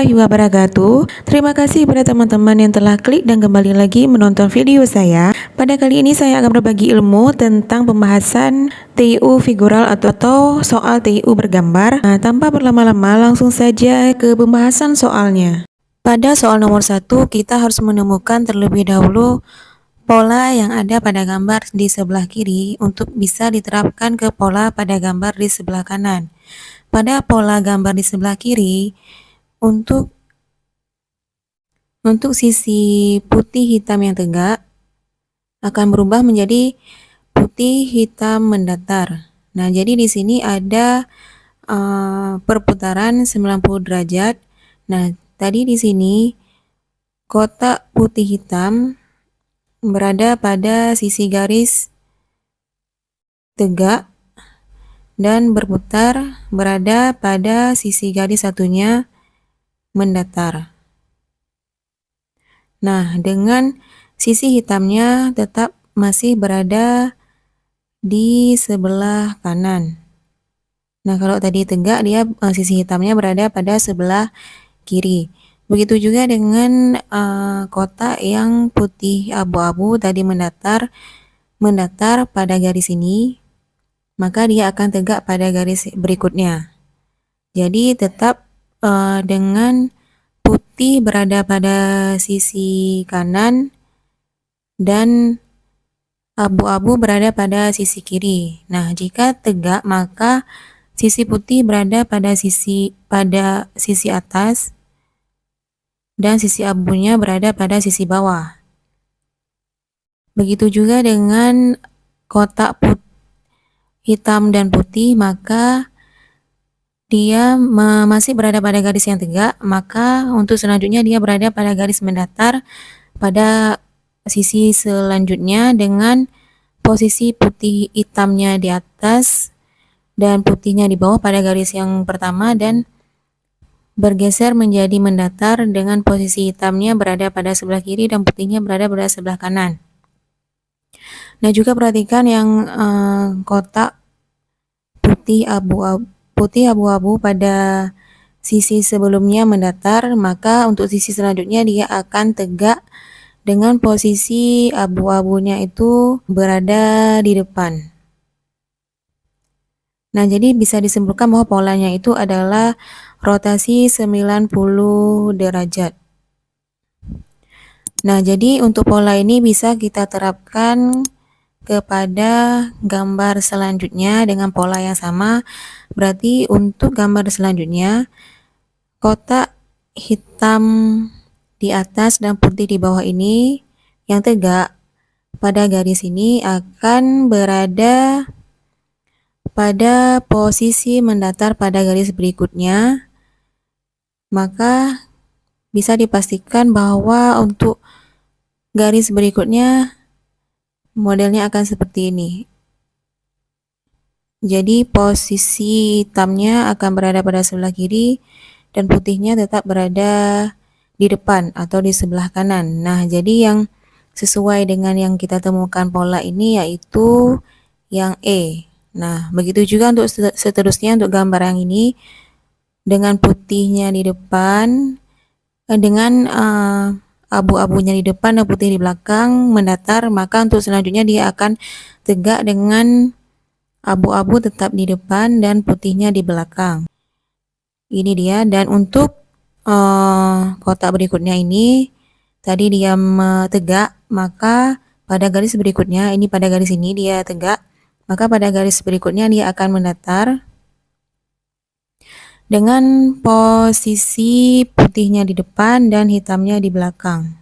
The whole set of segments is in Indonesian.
wabarakatuh. Terima kasih kepada teman-teman yang telah klik dan kembali lagi menonton video saya. Pada kali ini saya akan berbagi ilmu tentang pembahasan TIU figural atau soal TIU bergambar. Nah, tanpa berlama-lama langsung saja ke pembahasan soalnya. Pada soal nomor 1 kita harus menemukan terlebih dahulu pola yang ada pada gambar di sebelah kiri untuk bisa diterapkan ke pola pada gambar di sebelah kanan. Pada pola gambar di sebelah kiri, untuk sisi putih hitam yang tegak akan berubah menjadi putih hitam mendatar. Nah, jadi di sini ada perputaran 90 derajat. Nah, tadi di sini kotak putih hitam berada pada sisi garis tegak dan berputar berada pada sisi garis satunya mendatar. Nah, dengan sisi hitamnya tetap masih berada di sebelah kanan. Nah, kalau tadi tegak, dia sisi hitamnya berada pada sebelah kiri. Begitu juga dengan kotak yang putih abu-abu tadi mendatar pada garis ini, maka dia akan tegak pada garis berikutnya. Jadi tetap dengan putih berada pada sisi kanan dan abu-abu berada pada sisi kiri. Nah, jika tegak maka sisi putih berada pada sisi atas dan sisi abunya berada pada sisi bawah. Begitu juga dengan kotak hitam dan putih, maka dia masih berada pada garis yang tegak, maka untuk selanjutnya dia berada pada garis mendatar pada sisi selanjutnya dengan posisi putih hitamnya di atas dan putihnya di bawah pada garis yang pertama dan bergeser menjadi mendatar dengan posisi hitamnya berada pada sebelah kiri dan putihnya berada pada sebelah kanan. Nah, juga perhatikan yang kotak putih abu-abu pada sisi sebelumnya mendatar, maka untuk sisi selanjutnya dia akan tegak dengan posisi abu-abunya itu berada di depan. Nah, jadi bisa disimpulkan bahwa polanya itu adalah rotasi 90 derajat. Nah, jadi untuk pola ini bisa kita terapkan kepada gambar selanjutnya dengan pola yang sama. Berarti untuk gambar selanjutnya, kotak hitam di atas dan putih di bawah ini yang tegak pada garis ini akan berada pada posisi mendatar pada garis berikutnya. Maka bisa dipastikan bahwa untuk garis berikutnya modelnya akan seperti ini. Jadi posisi hitamnya akan berada pada sebelah kiri dan putihnya tetap berada di depan atau di sebelah kanan. Nah, jadi yang sesuai dengan yang kita temukan pola ini yaitu yang E. Nah, begitu juga untuk seterusnya untuk gambar yang ini dengan putihnya di depan, dengan abu-abunya di depan dan putih di belakang mendatar, maka untuk selanjutnya dia akan tegak dengan abu-abu tetap di depan dan putihnya di belakang. Ini dia. Dan untuk kotak berikutnya ini tadi dia tegak, maka pada garis berikutnya ini pada garis ini dia tegak, maka pada garis berikutnya dia akan mendatar dengan posisi putihnya di depan dan hitamnya di belakang.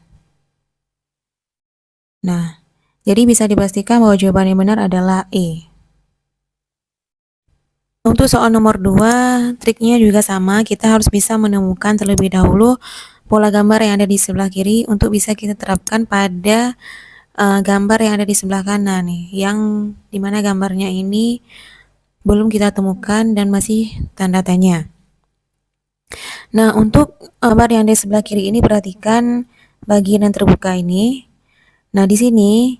Nah, jadi bisa dipastikan bahwa jawaban yang benar adalah E. Untuk soal nomor 2, triknya juga sama. Kita harus bisa menemukan terlebih dahulu pola gambar yang ada di sebelah kiri untuk bisa kita terapkan pada gambar yang ada di sebelah kanan nih, yang dimana gambarnya ini belum kita temukan dan masih tanda tanya. Nah, untuk gambar yang ada di sebelah kiri ini perhatikan bagian yang terbuka ini. Nah, di sini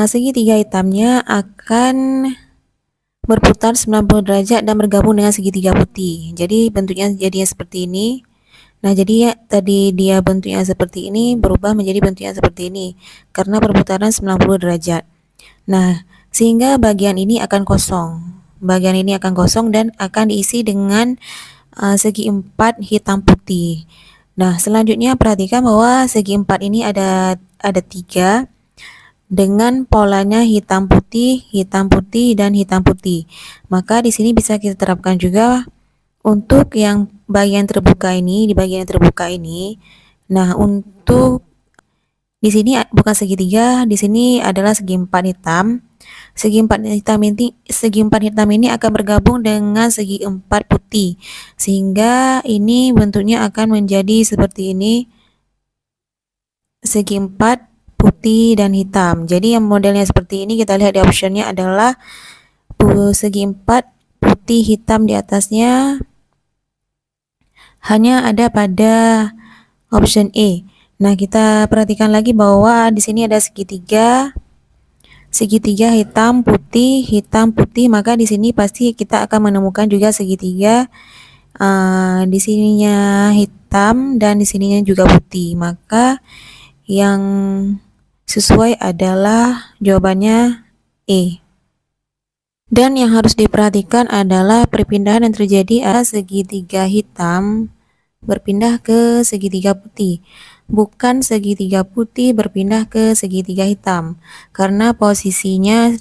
segitiga hitamnya akan berputar 90 derajat dan bergabung dengan segitiga putih. Jadi bentuknya jadinya seperti ini. Nah, jadi ya, tadi dia bentuknya seperti ini berubah menjadi bentuknya seperti ini karena perputaran 90 derajat. Nah, sehingga bagian ini akan kosong. Bagian ini akan kosong dan akan diisi dengan segi empat hitam putih. Nah, selanjutnya perhatikan bahwa segi empat ini ada tiga dengan polanya hitam putih, dan hitam putih. Maka di sini bisa kita terapkan juga untuk yang bagian terbuka ini, di bagian terbuka ini. Nah, untuk di sini bukan segitiga, di sini adalah segi empat hitam. Segi empat hitam ini akan bergabung dengan segi empat putih, sehingga ini bentuknya akan menjadi seperti ini, segi empat putih dan hitam. Jadi yang modelnya seperti ini kita lihat di optionnya adalah segi empat putih hitam di atasnya hanya ada pada option E. Nah, kita perhatikan lagi bahwa di sini ada segitiga hitam putih, maka di sini pasti kita akan menemukan juga segitiga di sininya hitam dan di sininya juga putih. Maka yang sesuai adalah jawabannya E. Dan yang harus diperhatikan adalah perpindahan yang terjadi adalah segitiga hitam berpindah ke segitiga putih, bukan segitiga putih berpindah ke segitiga hitam, karena posisinya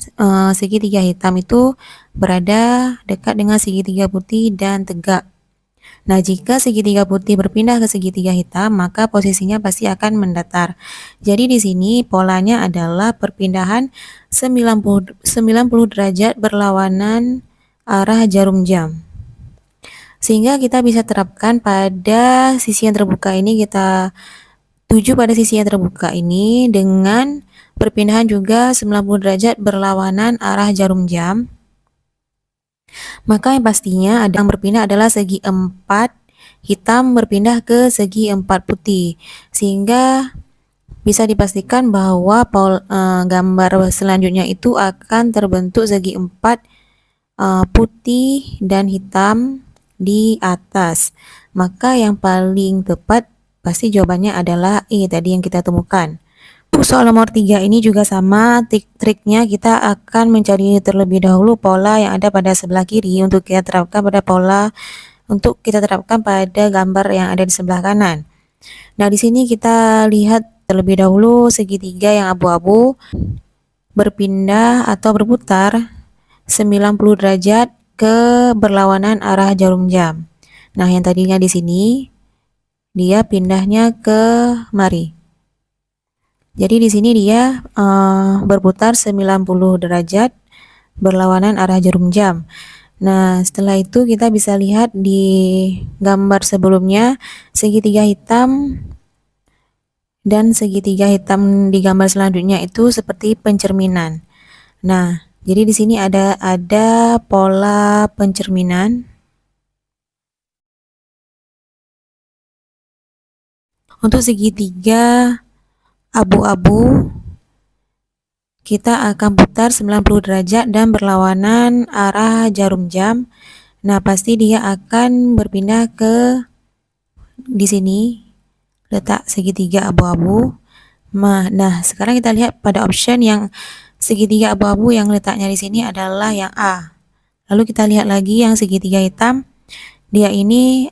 segitiga hitam itu berada dekat dengan segitiga putih dan tegak. Nah, jika segitiga putih berpindah ke segitiga hitam, maka posisinya pasti akan mendatar. Jadi di sini polanya adalah perpindahan 90 derajat berlawanan arah jarum jam. Sehingga kita bisa terapkan pada sisi yang terbuka ini, kita tuju pada sisi yang terbuka ini dengan perpindahan juga 90 derajat berlawanan arah jarum jam. Maka yang pastinya ada yang berpindah adalah segi 4 hitam berpindah ke segi 4 putih, sehingga bisa dipastikan bahwa gambar selanjutnya itu akan terbentuk segi 4 putih dan hitam di atas. Maka yang paling tepat pasti jawabannya adalah E tadi yang kita temukan. Untuk soal nomor 3 ini juga sama, triknya kita akan mencari terlebih dahulu pola yang ada pada sebelah kiri untuk kita terapkan pada gambar yang ada di sebelah kanan. Nah, di sini kita lihat terlebih dahulu segitiga yang abu-abu berpindah atau berputar 90 derajat ke berlawanan arah jarum jam. Nah, yang tadinya di sini dia pindahnya ke mari. Jadi di sini dia berputar 90 derajat berlawanan arah jarum jam. Nah, setelah itu kita bisa lihat di gambar sebelumnya segitiga hitam dan segitiga hitam di gambar selanjutnya itu seperti pencerminan. Nah, jadi di sini ada pola pencerminan. Untuk segitiga abu-abu kita akan putar 90 derajat dan berlawanan arah jarum jam. Nah, pasti dia akan berpindah ke di sini, letak segitiga abu-abu. Nah, sekarang kita lihat pada option yang segitiga abu-abu yang letaknya di sini adalah yang A. Lalu kita lihat lagi yang segitiga hitam, dia ini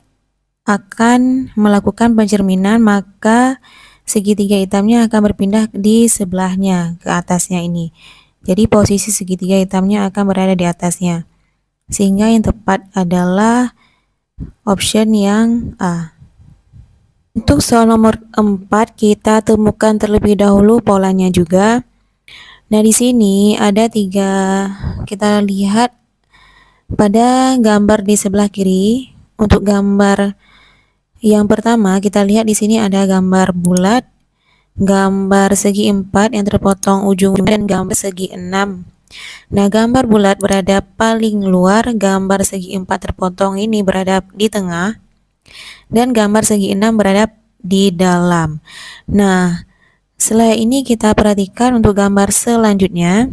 akan melakukan pencerminan, maka segitiga hitamnya akan berpindah di sebelahnya, ke atasnya ini. Jadi posisi segitiga hitamnya akan berada di atasnya. Sehingga yang tepat adalah option yang A. Untuk soal nomor 4 kita temukan terlebih dahulu polanya juga. Nah, di sini ada 3, kita lihat pada gambar di sebelah kiri. Untuk gambar yang pertama kita lihat di sini ada gambar bulat, gambar segi 4 yang terpotong ujung dan gambar segi 6. Nah, gambar bulat berada paling luar, gambar segi 4 terpotong ini berada di tengah, dan gambar segi 6 berada di dalam. Nah, setelah ini kita perhatikan untuk gambar selanjutnya.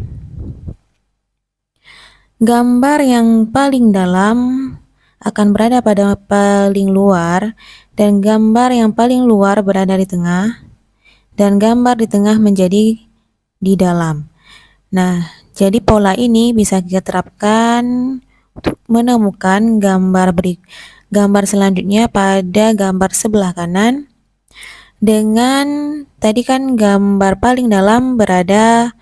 Gambar yang paling dalam akan berada pada paling luar dan gambar yang paling luar berada di tengah, dan gambar di tengah menjadi di dalam. Nah, jadi pola ini bisa kita terapkan untuk menemukan gambar selanjutnya pada gambar sebelah kanan dengan tadi kan gambar paling dalam berada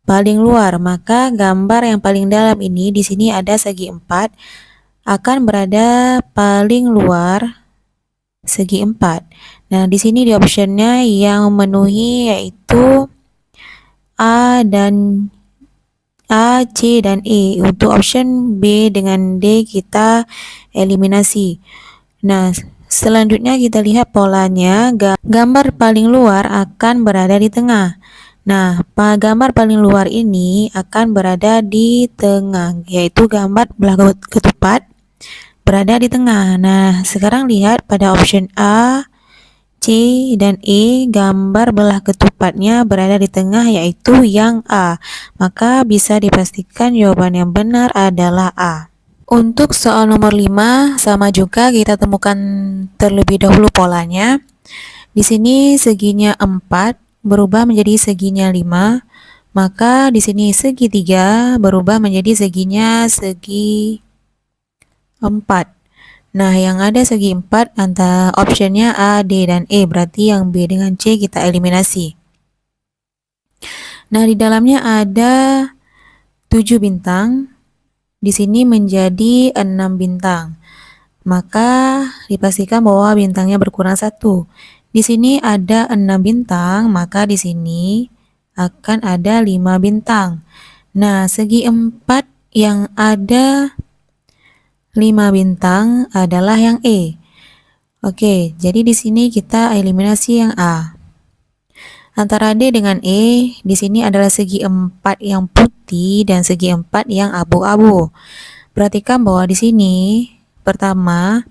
paling luar, maka gambar yang paling dalam ini di sini ada segi 4 akan berada paling luar segi 4. Nah, di sini di optionnya yang memenuhi yaitu A, C, dan E. Untuk option B dengan D kita eliminasi. Nah, selanjutnya kita lihat polanya. Gambar paling luar akan berada di tengah. Nah, gambar paling luar ini akan berada di tengah, yaitu gambar belah ketupat berada di tengah. Nah, sekarang lihat pada option A, C, dan E, gambar belah ketupatnya berada di tengah, yaitu yang A. Maka bisa dipastikan jawaban yang benar adalah A. Untuk soal nomor 5, sama juga kita temukan terlebih dahulu polanya. Di sini seginya 4 berubah menjadi seginya 5, maka di sini segi 3 berubah menjadi seginya segi 4. Nah, yang ada segi 4 antara optionnya A, D, dan E, berarti yang B dengan C kita eliminasi. Nah, di dalamnya ada 7 bintang, di sini menjadi 6 bintang. Maka dipastikan bahwa bintangnya berkurang 1. Di sini ada 6 bintang, maka di sini akan ada 5 bintang. Nah, segi 4 yang ada 5 bintang adalah yang E. Oke, jadi di sini kita eliminasi yang A. Antara D dengan E, di sini adalah segi 4 yang putih dan segi 4 yang abu-abu. Perhatikan bahwa di sini pertama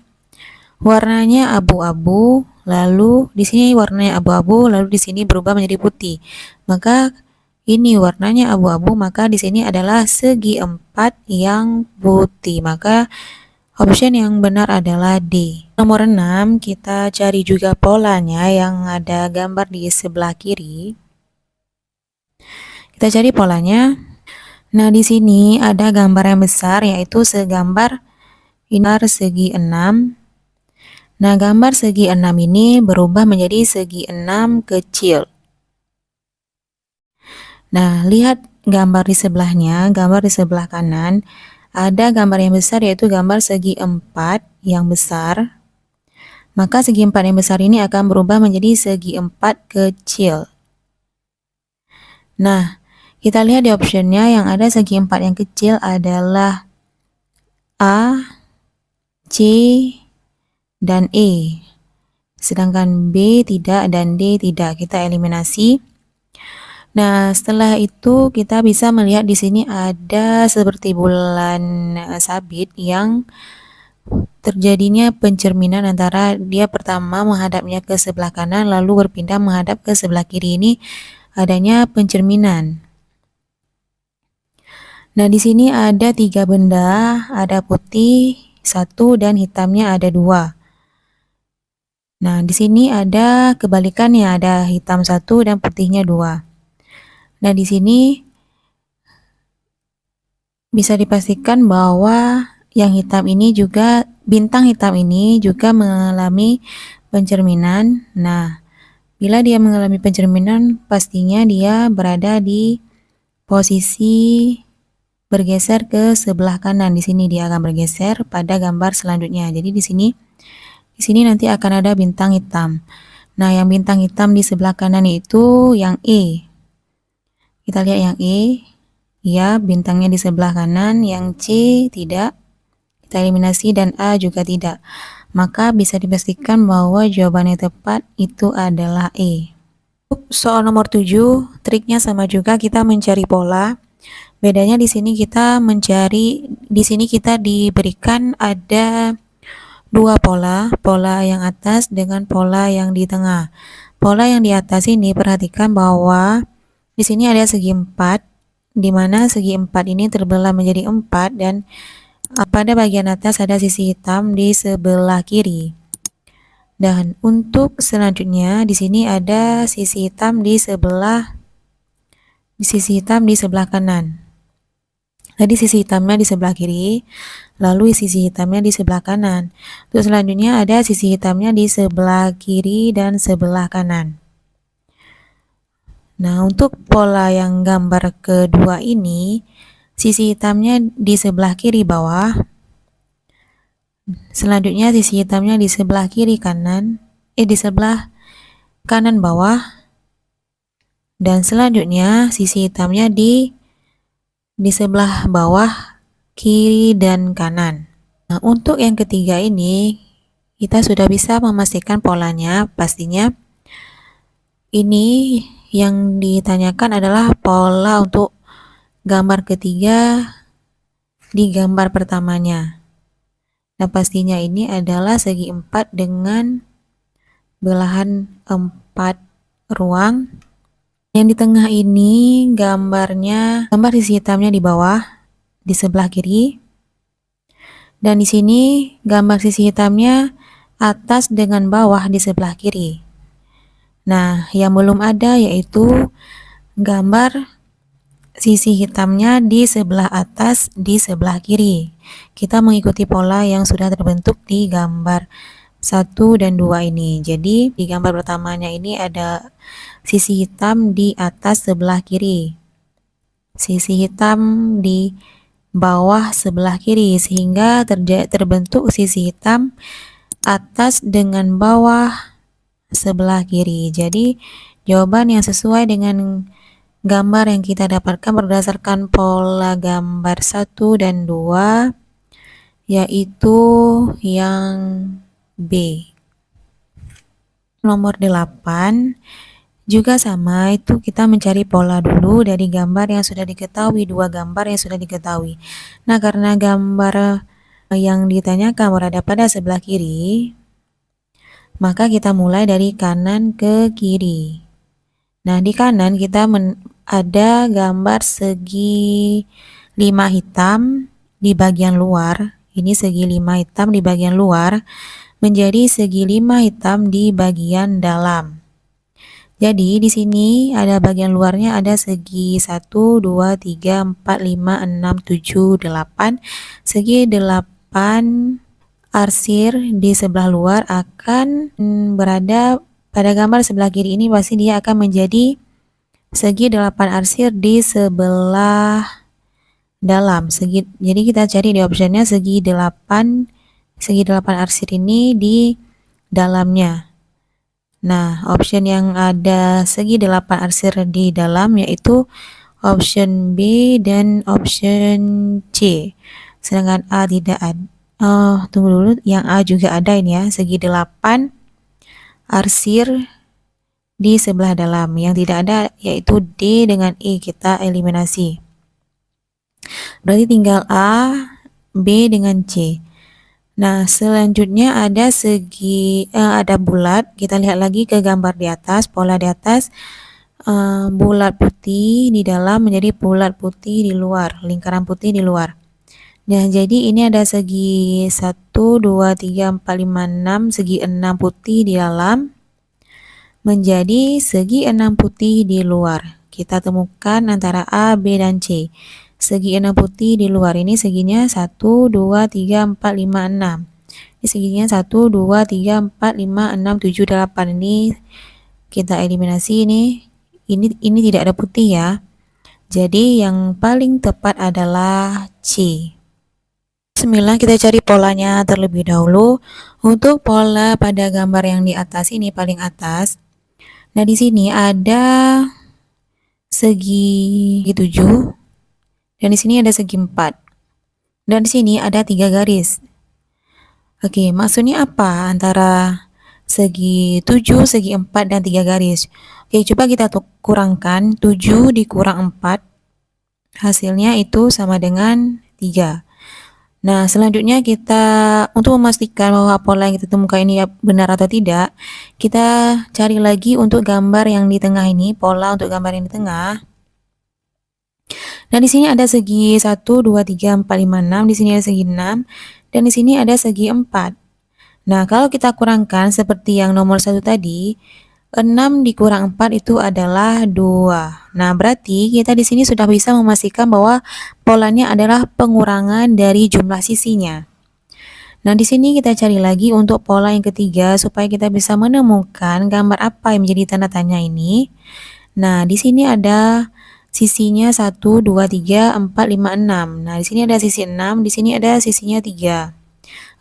warnanya abu-abu, lalu di sini warnanya abu-abu, lalu di sini berubah menjadi putih. Maka ini warnanya abu-abu, maka di sini adalah segi 4 yang putih. Maka option yang benar adalah D. Nomor 6, kita cari juga polanya yang ada gambar di sebelah kiri. Kita cari polanya. Nah, di sini ada gambar yang besar, yaitu segambar ini segi 6. Nah, gambar segi 6 ini berubah menjadi segi 6 kecil. Nah, lihat gambar di sebelahnya, gambar di sebelah kanan, ada gambar yang besar yaitu gambar segi 4 yang besar. Maka segi 4 yang besar ini akan berubah menjadi segi 4 kecil. Nah, kita lihat di optionnya yang ada segi 4 yang kecil adalah A, C, dan E. Sedangkan B tidak dan D tidak, kita eliminasi. Nah, setelah itu kita bisa melihat di sini ada seperti bulan sabit yang terjadinya pencerminan antara dia pertama menghadapnya ke sebelah kanan lalu berpindah menghadap ke sebelah kiri. Ini adanya pencerminan. Nah, di sini ada 3 benda, ada putih 1 dan hitamnya ada 2. Nah, di sini ada kebalikannya, ada hitam 1 dan putihnya 2. Nah, di sini bisa dipastikan bahwa yang hitam ini juga, bintang hitam ini juga mengalami pencerminan. Nah, bila dia mengalami pencerminan, pastinya dia berada di posisi bergeser ke sebelah kanan. Di sini dia akan bergeser pada gambar selanjutnya. Jadi di sini nanti akan ada bintang hitam. Nah, yang bintang hitam di sebelah kanan itu yang E. Kita lihat yang E, ya bintangnya di sebelah kanan, yang C tidak, kita eliminasi, dan A juga tidak. Maka bisa dipastikan bahwa jawaban yang tepat itu adalah E. Soal nomor 7, triknya sama juga, kita mencari pola. Bedanya di sini kita diberikan ada 2 pola, pola yang atas dengan pola yang di tengah. Pola yang di atas ini perhatikan bahwa di sini ada segi 4, di mana segi 4 ini terbelah menjadi 4 dan pada bagian atas ada sisi hitam di sebelah kiri. Dan untuk selanjutnya di sini ada sisi hitam di sebelah kanan. Tadi sisi hitamnya di sebelah kiri, lalu sisi hitamnya di sebelah kanan. Terus selanjutnya ada sisi hitamnya di sebelah kiri dan sebelah kanan. Nah, untuk pola yang gambar kedua ini, sisi hitamnya di sebelah kiri bawah, selanjutnya sisi hitamnya di sebelah kiri kanan, di sebelah kanan bawah, dan selanjutnya sisi hitamnya di sebelah bawah kiri dan kanan. Nah, untuk yang ketiga ini kita sudah bisa memastikan polanya. Pastinya ini yang ditanyakan adalah pola untuk gambar ketiga di gambar pertamanya. Nah, pastinya ini adalah segi 4 dengan belahan 4 ruang. Yang di tengah ini gambar sisi hitamnya di bawah di sebelah kiri. Dan di sini gambar sisi hitamnya atas dengan bawah di sebelah kiri. Nah, yang belum ada yaitu gambar sisi hitamnya di sebelah atas di sebelah kiri. Kita mengikuti pola yang sudah terbentuk di gambar 1 dan 2 ini. Jadi di gambar pertamanya ini ada sisi hitam di atas sebelah kiri, sisi hitam di bawah sebelah kiri, sehingga terbentuk sisi hitam atas dengan bawah sebelah kiri. Jadi jawaban yang sesuai dengan gambar yang kita dapatkan berdasarkan pola gambar 1 dan 2 yaitu yang B. Nomor 8 juga sama, itu kita mencari pola dulu dari gambar yang sudah diketahui, dua gambar yang sudah diketahui. Nah, karena gambar yang ditanyakan berada pada sebelah kiri, maka kita mulai dari kanan ke kiri. Nah, di kanan kita ada gambar segi 5 hitam di bagian luar. Ini segi 5 hitam di bagian luar menjadi segi 5 hitam di bagian dalam. Jadi di sini ada bagian luarnya ada segi 1, 2, 3, 4, 5, 6, 7, 8. Segi 8 arsir di sebelah luar akan berada pada gambar sebelah kiri ini, pasti dia akan menjadi segi 8 arsir di sebelah dalam. Jadi kita cari di optionnya segi 8 arsir ini di dalamnya. Nah, option yang ada segi 8 arsir di dalam yaitu option B dan option C. Sedangkan A tidak ada. Tunggu dulu, yang A juga ada ini ya, segi 8 arsir di sebelah dalam. Yang tidak ada yaitu D dengan E, kita eliminasi. Berarti tinggal A, B dengan C. Nah, selanjutnya ada ada bulat. Kita lihat lagi ke gambar di atas, pola di atas, bulat putih di dalam menjadi bulat putih di luar, lingkaran putih di luar. Nah, jadi ini ada segi 1, 2, 3, 4, 5, 6, segi 6 putih di dalam menjadi segi 6 putih di luar. Kita temukan antara A, B, dan C. Segi 6 putih di luar ini seginya 1, 2, 3, 4, 5, 6. Ini seginya 1, 2, 3, 4, 5, 6, 7, 8. Ini kita eliminasi ini. Ini tidak ada putih ya. Jadi yang paling tepat adalah C. 9 kita cari polanya terlebih dahulu. Untuk pola pada gambar yang di atas ini paling atas. Nah, di sini ada segi 7. Dan di sini ada segi 4. Dan di sini ada 3 garis. Oke, maksudnya apa antara segi 7, segi 4, dan 3 garis? Oke, coba kita kurangkan 7 dikurang 4. Hasilnya itu sama dengan 3. Nah, selanjutnya kita untuk memastikan bahwa pola yang kita temukan ini benar atau tidak, kita cari lagi untuk gambar yang di tengah ini, pola untuk gambar yang di tengah. Nah, di sini ada segi 1, 2, 3, 4, 5, 6. Di sini ada segi 6. Dan di sini ada segi 4. Nah, kalau kita kurangkan seperti yang nomor 1 tadi, 6 dikurang 4 itu adalah 2. Nah, berarti kita di sini sudah bisa memastikan bahwa polanya adalah pengurangan dari jumlah sisinya. Nah, di sini kita cari lagi untuk pola yang ketiga supaya kita bisa menemukan gambar apa yang menjadi tanda tanya ini. Nah, di sini ada sisinya 1, 2, 3, 4, 5, 6. Nah, di sini ada sisi 6, di sini ada sisinya 3.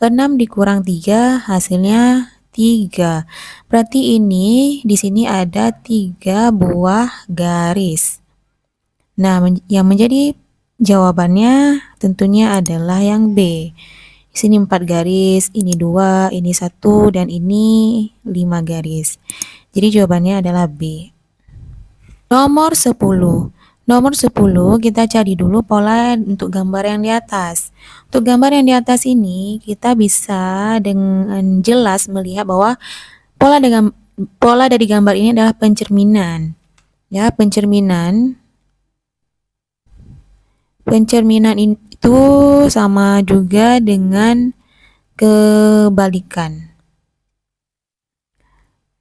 6 dikurang 3 hasilnya 3. Berarti ini di sini ada 3 buah garis. Nah, yang menjadi jawabannya tentunya adalah yang B. Di sini 4 garis, ini 2, ini 1, dan ini 5 garis. Jadi jawabannya adalah B. Nomor 10. Nomor 10 kita cari dulu pola untuk gambar yang di atas. Untuk gambar yang di atas ini kita bisa dengan jelas melihat bahwa pola dari gambar ini adalah pencerminan. Ya, pencerminan itu sama juga dengan kebalikan.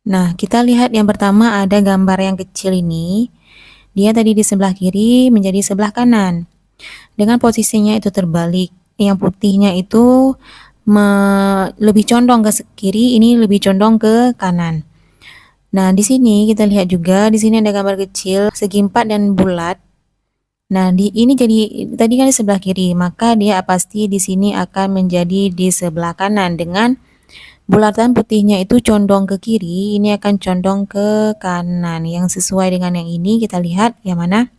Nah, kita lihat yang pertama ada gambar yang kecil ini. Dia tadi di sebelah kiri menjadi sebelah kanan. Dengan posisinya itu terbalik. Yang putihnya itu lebih condong ke kiri, ini lebih condong ke kanan. Nah, di sini kita lihat juga, di sini ada gambar kecil, segi 4 dan bulat. Nah, ini jadi tadi kan di sebelah kiri, maka dia pasti di sini akan menjadi di sebelah kanan dengan bulatan putihnya itu condong ke kiri, ini akan condong ke kanan. Yang sesuai dengan yang ini kita lihat yang mana?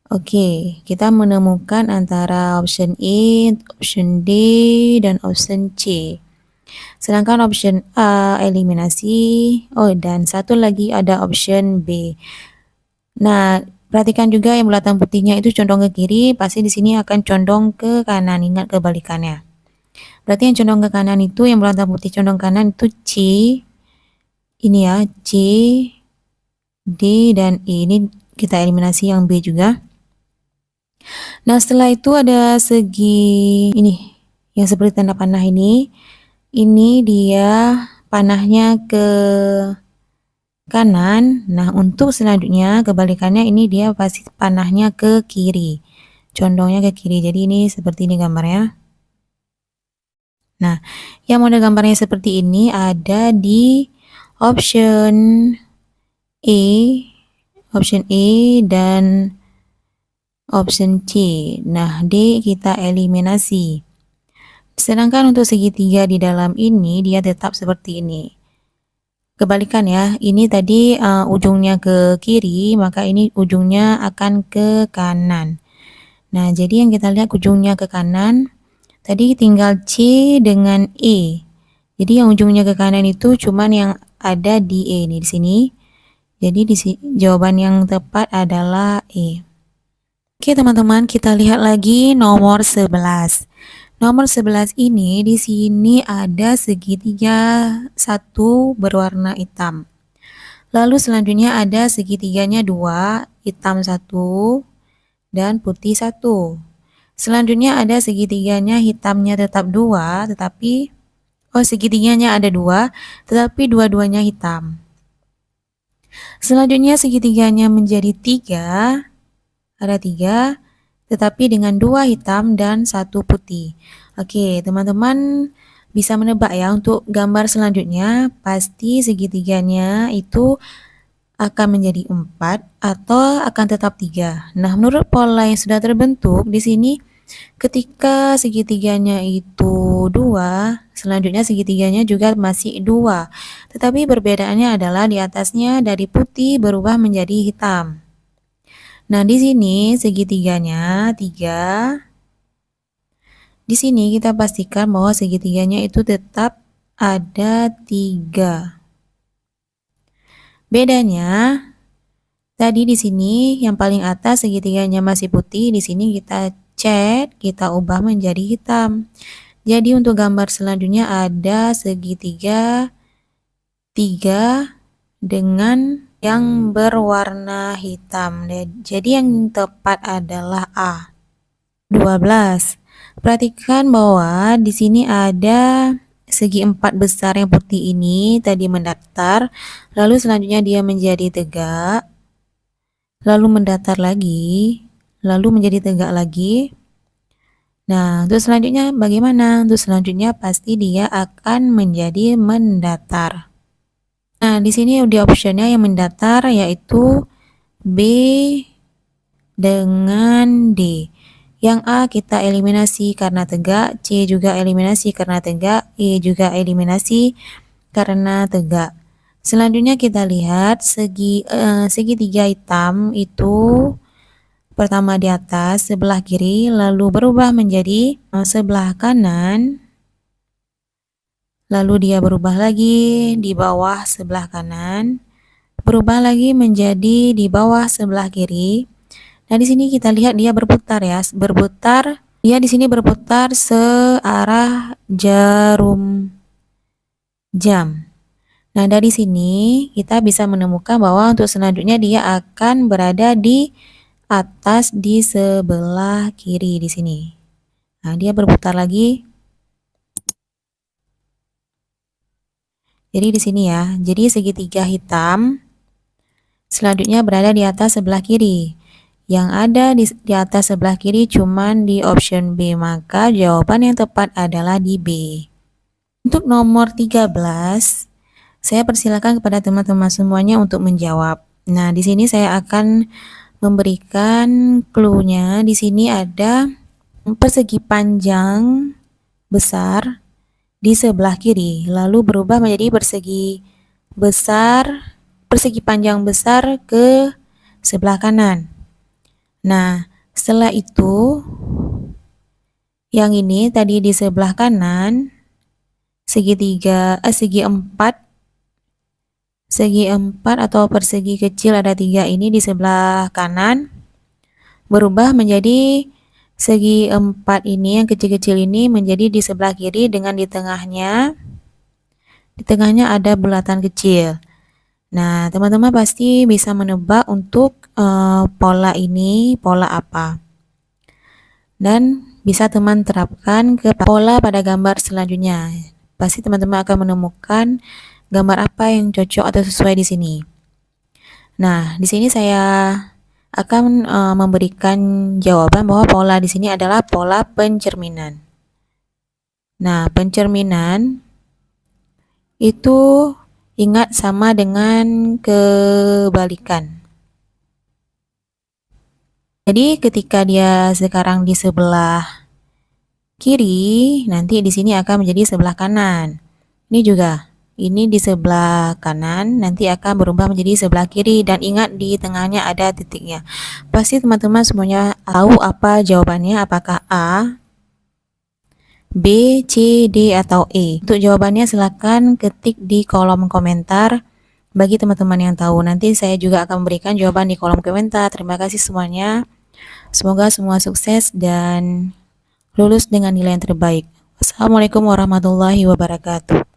Oke, kita menemukan antara option E, option D, dan option C. Sedangkan option A eliminasi, dan satu lagi ada option B. Nah, perhatikan juga yang bulatan putihnya itu condong ke kiri, pasti di sini akan condong ke kanan. Ingat kebalikannya. Berarti yang condong ke kanan itu, yang bulatan putih condong kanan itu C. Ini ya, C, D, dan E. Ini kita eliminasi yang B juga. Nah, setelah itu ada segi ini, yang seperti tanda panah ini. Ini dia panahnya ke kanan. Nah, untuk selanjutnya kebalikannya ini dia pasti panahnya ke kiri. Condongnya ke kiri. Jadi ini seperti ini gambarnya. Nah, yang model gambarnya seperti ini ada di option E, dan option C. Nah, D kita eliminasi. Sedangkan untuk segitiga di dalam ini dia tetap seperti ini. Kebalikan ya, ini tadi ujungnya ke kiri, maka ini ujungnya akan ke kanan. Nah, jadi yang kita lihat ujungnya ke kanan, tadi tinggal C dengan E. Jadi yang ujungnya ke kanan itu cuman yang ada di E nih di sini. Jadi jawaban yang tepat adalah E. Oke teman-teman, kita lihat lagi nomor 11. Nomor 11 ini di sini ada segitiga satu berwarna hitam. Lalu selanjutnya ada segitiganya 2, hitam 1 dan putih 1. Selanjutnya ada segitiganya hitamnya tetap 2, tetapi segitiganya ada 2, tetapi dua-duanya hitam. Selanjutnya segitiganya menjadi 3, ada 3, tetapi dengan 2 hitam dan 1 putih. Oke, teman-teman bisa menebak ya untuk gambar selanjutnya, pasti segitiganya itu akan menjadi 4 atau akan tetap 3. Nah, menurut pola yang sudah terbentuk di sini, ketika segitiganya itu 2, selanjutnya segitiganya juga masih 2. Tetapi perbedaannya adalah di atasnya dari putih berubah menjadi hitam. Nah, di sini segitiganya 3. Di sini kita pastikan bahwa segitiganya itu tetap ada 3. Bedanya tadi di sini yang paling atas segitiganya masih putih, di sini kita cat, kita ubah menjadi hitam. Jadi untuk gambar selanjutnya ada segitiga 3 dengan yang berwarna hitam. Jadi yang tepat adalah A. 12. Perhatikan bahwa di sini ada segi 4 besar yang putih ini tadi mendatar, lalu selanjutnya dia menjadi tegak, lalu mendatar lagi, lalu menjadi tegak lagi. Nah, untuk selanjutnya bagaimana? Untuk selanjutnya pasti dia akan menjadi mendatar. Nah, di sini di optionnya yang mendatar yaitu B dengan D. Yang A kita eliminasi karena tegak, C juga eliminasi karena tegak, E juga eliminasi karena tegak. Selanjutnya kita lihat segitiga hitam itu pertama di atas sebelah kiri, lalu berubah menjadi sebelah kanan, lalu dia berubah lagi di bawah sebelah kanan, berubah lagi menjadi di bawah sebelah kiri. Nah, di sini kita lihat dia berputar ya, berputar. Dia di sini berputar searah jarum jam. Nah, dari sini kita bisa menemukan bahwa untuk selanjutnya dia akan berada di atas di sebelah kiri di sini. Nah, dia berputar lagi. Jadi di sini ya. Jadi segitiga hitam selanjutnya berada di atas sebelah kiri. Yang ada di atas sebelah kiri cuman di option B, maka jawaban yang tepat adalah di B. Untuk nomor 13, saya persilakan kepada teman-teman semuanya untuk menjawab. Nah, di sini saya akan memberikan clue-nya. Di sini ada persegi panjang besar di sebelah kiri, lalu berubah menjadi persegi panjang besar ke sebelah kanan. Nah, setelah itu yang ini tadi di sebelah kanan segi empat atau persegi kecil ada 3 ini di sebelah kanan berubah menjadi segi 4 ini yang kecil-kecil ini menjadi di sebelah kiri dengan di tengahnya ada bulatan kecil. Nah, teman-teman pasti bisa menebak untuk pola ini pola apa, dan bisa teman terapkan ke pola pada gambar selanjutnya. Pasti teman-teman akan menemukan gambar apa yang cocok atau sesuai di sini. Nah, di sini saya akan memberikan jawaban bahwa pola di sini adalah pola pencerminan. Nah, pencerminan itu ingat sama dengan kebalikan. Jadi ketika dia sekarang di sebelah kiri, nanti di sini akan menjadi sebelah kanan. Ini juga, ini di sebelah kanan, nanti akan berubah menjadi sebelah kiri, dan ingat di tengahnya ada titiknya. Pasti teman-teman semuanya tahu apa jawabannya, apakah A, B, C, D, atau E. Untuk jawabannya silahkan ketik di kolom komentar. Bagi teman-teman yang tahu, nanti saya juga akan memberikan jawaban di kolom komentar. Terima kasih semuanya. Semoga semua sukses dan lulus dengan nilai yang terbaik. Wassalamualaikum warahmatullahi wabarakatuh.